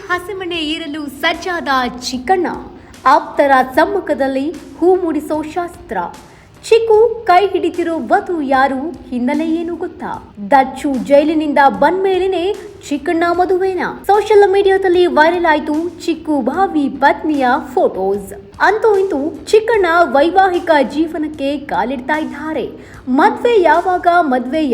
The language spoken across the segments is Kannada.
ಹಸಿಮಣೆ ಏರಲು ಸಜ್ಜಾದ ಚಿಕ್ಕಣ್ಣ, ಆಪ್ತರ ಸಮ್ಮುಖದಲ್ಲಿ ಹೂ ಮೂಡಿಸೋ ಶಾಸ್ತ್ರ. ಚಿಕ್ಕು ಕೈ ಹಿಡಿತಿರೋ ವಧು ಯಾರು, ಹಿನ್ನೆಲೆ ಏನು ಗೊತ್ತಾ? ದಚ್ಚು ಜೈಲಿನಿಂದ ಬಂದ್ಮೇಲೆನೆ ಚಿಕ್ಕಣ್ಣ ಮದುವೆನಾ? ಸೋಷಿಯಲ್ ಮೀಡಿಯಾದಲ್ಲಿ ವೈರಲ್ ಆಯ್ತು ಚಿಕ್ಕು ಭಾವಿ ಪತ್ನಿಯ ಫೋಟೋಸ್. ಅಂತೂ ಇಂತೂ ಚಿಕ್ಕಣ್ಣ ವೈವಾಹಿಕ ಜೀವನಕ್ಕೆ ಕಾಲಿಡ್ತಾ ಇದ್ದಾರೆ. ಮದ್ವೆ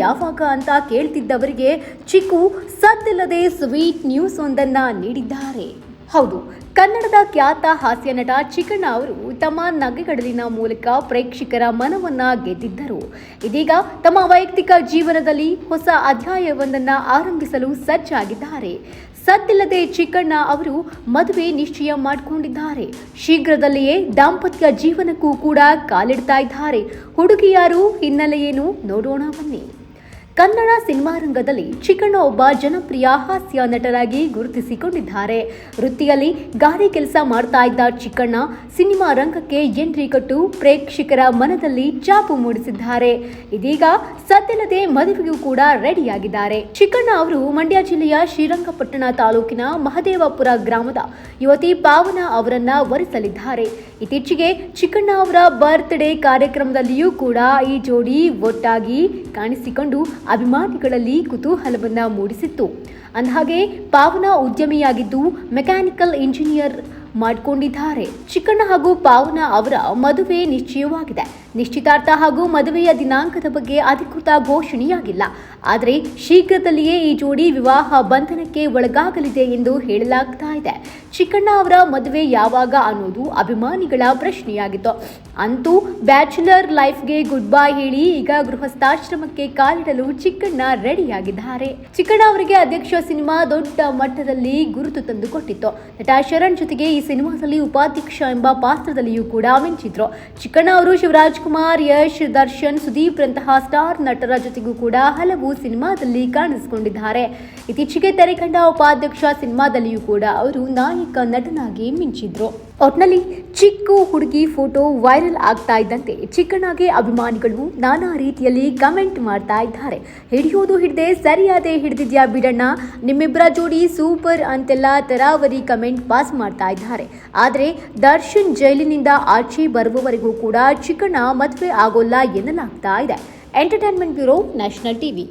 ಯಾವಾಗ ಅಂತ ಕೇಳ್ತಿದ್ದವರಿಗೆ ಚಿಕ್ಕು ಸದ್ದಿಲ್ಲದೆ ಸ್ವೀಟ್ ನ್ಯೂಸ್ ಒಂದನ್ನ ನೀಡಿದ್ದಾರೆ. ಹೌದು, ಕನ್ನಡದ ಖ್ಯಾತ ಹಾಸ್ಯ ನಟ ಚಿಕ್ಕಣ್ಣ ಅವರು ತಮ್ಮ ನಗೆಗಡಲಿನ ಮೂಲಕ ಪ್ರೇಕ್ಷಕರ ಮನವನ್ನ ಗೆದ್ದಿದ್ದರು. ಇದೀಗ ತಮ್ಮ ವೈಯಕ್ತಿಕ ಜೀವನದಲ್ಲಿ ಹೊಸ ಅಧ್ಯಾಯವೊಂದನ್ನು ಆರಂಭಿಸಲು ಸಜ್ಜಾಗಿದ್ದಾರೆ. ಸದ್ದಿಲ್ಲದೆ ಚಿಕ್ಕಣ್ಣ ಅವರು ಮದುವೆ ನಿಶ್ಚಯ ಮಾಡಿಕೊಂಡಿದ್ದಾರೆ. ಶೀಘ್ರದಲ್ಲಿಯೇ ದಾಂಪತ್ಯ ಜೀವನಕ್ಕೂ ಕೂಡ ಕಾಲಿಡ್ತಾ ಇದ್ದಾರೆ. ಹುಡುಗಿ ಯಾರು, ಹಿನ್ನೆಲೆ ಏನು ನೋಡೋಣ ಬನ್ನಿ. ಕನ್ನಡ ಸಿನಿಮಾ ರಂಗದಲ್ಲಿ ಚಿಕ್ಕಣ್ಣ ಒಬ್ಬ ಜನಪ್ರಿಯ ಹಾಸ್ಯ ನಟರಾಗಿ ಗುರುತಿಸಿಕೊಂಡಿದ್ದಾರೆ. ವೃತ್ತಿಯಲ್ಲಿ ಗಾರೆ ಕೆಲಸ ಮಾಡ್ತಾ ಇದ್ದ ಚಿಕ್ಕಣ್ಣ ಸಿನಿಮಾ ರಂಗಕ್ಕೆ ಎಂಟ್ರಿ ಕೊಟ್ಟು ಪ್ರೇಕ್ಷಕರ ಮನದಲ್ಲಿ ಚಾಪು ಮೂಡಿಸಿದ್ದಾರೆ. ಇದೀಗ ಸದ್ದಿಲ್ಲದೆ ಮದುವೆಗೂ ಕೂಡ ರೆಡಿಯಾಗಿದ್ದಾರೆ. ಚಿಕ್ಕಣ್ಣ ಅವರು ಮಂಡ್ಯ ಜಿಲ್ಲೆಯ ಶ್ರೀರಂಗಪಟ್ಟಣ ತಾಲೂಕಿನ ಮಹದೇವಪುರ ಗ್ರಾಮದ ಯುವತಿ ಪಾವನ ಅವರನ್ನ ವರಿಸಲಿದ್ದಾರೆ. ಇತ್ತೀಚೆಗೆ ಚಿಕ್ಕಣ್ಣ ಅವರ ಬರ್ತ್ಡೇ ಕಾರ್ಯಕ್ರಮದಲ್ಲಿಯೂ ಕೂಡ ಈ ಜೋಡಿ ಒಟ್ಟಾಗಿ ಕಾಣಿಸಿಕೊಂಡು ಅಭಿಮಾನಿಗಳಲ್ಲಿ ಕುತೂಹಲವನ್ನ ಮೂಡಿಸಿತ್ತು. ಅಂದಹಾಗೆ ಪಾವನ ಉದ್ಯಮಿಯಾಗಿದ್ದು ಮೆಕ್ಯಾನಿಕಲ್ ಇಂಜಿನಿಯರ್ ಮಾಡಿಕೊಂಡಿದ್ದಾರೆ. ಚಿಕ್ಕಣ್ಣ ಹಾಗೂ ಪಾವನ ಅವರ ಮದುವೆ ನಿಶ್ಚಯವಾಗಿದೆ. ನಿಶ್ಚಿತಾರ್ಥ ಹಾಗೂ ಮದುವೆಯ ದಿನಾಂಕದ ಬಗ್ಗೆ ಅಧಿಕೃತ ಘೋಷಣೆಯಾಗಿಲ್ಲ. ಆದರೆ ಶೀಘ್ರದಲ್ಲಿಯೇ ಈ ಜೋಡಿ ವಿವಾಹ ಬಂಧನಕ್ಕೆ ಒಳಗಾಗಲಿದೆ ಎಂದು ಹೇಳಲಾಗ್ತಾ ಇದೆ. ಚಿಕ್ಕಣ್ಣ ಅವರ ಮದುವೆ ಯಾವಾಗ ಅನ್ನೋದು ಅಭಿಮಾನಿಗಳ ಪ್ರಶ್ನೆಯಾಗಿತ್ತು. ಅಂತೂ ಬ್ಯಾಚುಲರ್ ಲೈಫ್ಗೆ ಗುಡ್ ಬೈ ಹೇಳಿ ಈಗ ಗೃಹಸ್ಥಾಶ್ರಮಕ್ಕೆ ಕಾಲಿಡಲು ಚಿಕ್ಕಣ್ಣ ರೆಡಿಯಾಗಿದ್ದಾರೆ. ಚಿಕ್ಕಣ್ಣ ಅವರಿಗೆ ಅಧ್ಯಕ್ಷ ಸಿನಿಮಾ ದೊಡ್ಡ ಮಟ್ಟದಲ್ಲಿ ಗುರುತು ತಂದುಕೊಟ್ಟಿತ್ತು. ನಟ ಶರಣ್ ಜೊತೆಗೆ ಈ ಸಿನಿಮಾದಲ್ಲಿ ಉಪಾಧ್ಯಕ್ಷ ಎಂಬ ಪಾತ್ರದಲ್ಲಿಯೂ ಕೂಡ ಮಿಂಚಿದ್ರು. ಚಿಕ್ಕಣ್ಣ ಅವರು ಶಿವರಾಜ್ ಕುಮಾರ್, ಯಶ್, ದರ್ಶನ್, ಸುದೀಪ್ ರಂತಹ ಸ್ಟಾರ್ ನಟರ ಜೊತೆಗೂ ಕೂಡ ಹಲವು ಸಿನಿಮಾದಲ್ಲಿ ಕಾಣಿಸಿಕೊಂಡಿದ್ದಾರೆ. ಇತ್ತೀಚೆಗೆ ತೆರೆಕಂಡ ಉಪಾಧ್ಯಕ್ಷ ಸಿನಿಮಾದಲ್ಲಿಯೂ ಕೂಡ ಅವರು ನಾಯಕ ನಟನಾಗಿ ಮಿಂಚಿದ್ರು. ಒಟ್ನಲ್ಲಿ ಚಿಕ್ಕು ಹುಡುಗಿ ಫೋಟೋ ವೈರಲ್ ಆಗ್ತಾ ಇದ್ದಂತೆ ಚಿಕ್ಕಣ್ಣಗೆ ಅಭಿಮಾನಿಗಳು ನಾನಾ ರೀತಿಯಲ್ಲಿ ಕಮೆಂಟ್ ಮಾಡ್ತಾ ಇದ್ದಾರೆ. ಹಿಡಿಯೋದು ಹಿಡ್ದೆ ಸರಿಯಾದೆ ಹಿಡಿದಿದ್ಯಾ ಬಿಡಣ್ಣ, ನಿಮ್ಮಿಬ್ಬರ ಜೋಡಿ ಸೂಪರ್ ಅಂತೆಲ್ಲ ತರಾವರಿ ಕಮೆಂಟ್ ಪಾಸ್ ಮಾಡ್ತಾ ಇದ್ದಾರೆ. ಆದರೆ ದರ್ಶನ್ ಜೈಲಿನಿಂದ ಆಚೆ ಬರುವವರೆಗೂ ಕೂಡ ಚಿಕ್ಕಣ್ಣ ಮದುವೆ ಆಗೋಲ್ಲ ಎನ್ನಲಾಗ್ತಾ ಇದೆ. Entertainment bureau, national TV.